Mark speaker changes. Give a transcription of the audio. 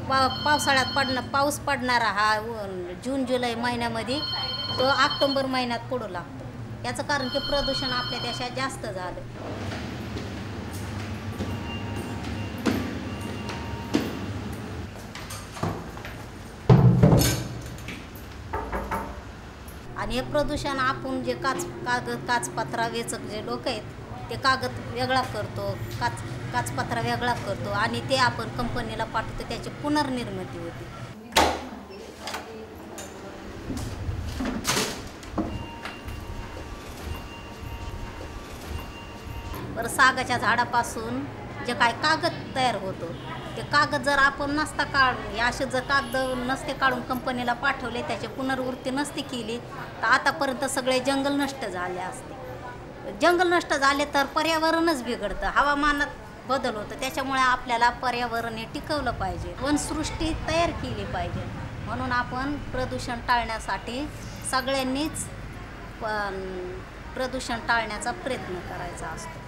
Speaker 1: पावसाळ्यात पाऊस पडणारा हा जून जुलै महिन्यामध्ये तो ऑक्टोबर महिन्यात पडू लागतो. याचं कारण की प्रदूषण आपल्या देशात जास्त झालं. आणि हे प्रदूषण आपण जे काचपत्रा वेचक जे लोक आहेत ते कागद वेगळा करतो, काचपत्रा वेगळा करतो आणि ते आपण कंपनीला पाठवतो, त्याची पुनर्निर्मिती होते. बरं, सागाच्या झाडापासून जे काय कागद तयार होतो ते कागद जर आपण नसता असे जर कागद नसते काढून कंपनीला पाठवले, त्याची पुनर्वृत्ती नसती केली तर आतापर्यंत सगळे जंगल नष्ट झाले असते. जंगल नष्ट झाले तर पर्यावरणच बिघडतं, हवामानात बदल होतं. त्याच्यामुळे आपल्याला पर्यावरण हे टिकवलं पाहिजे, वनसृष्टी तयार केली पाहिजे. म्हणून आपण प्रदूषण टाळण्यासाठी सगळ्यांनीच प्रदूषण टाळण्याचा प्रयत्न करायचा असतो.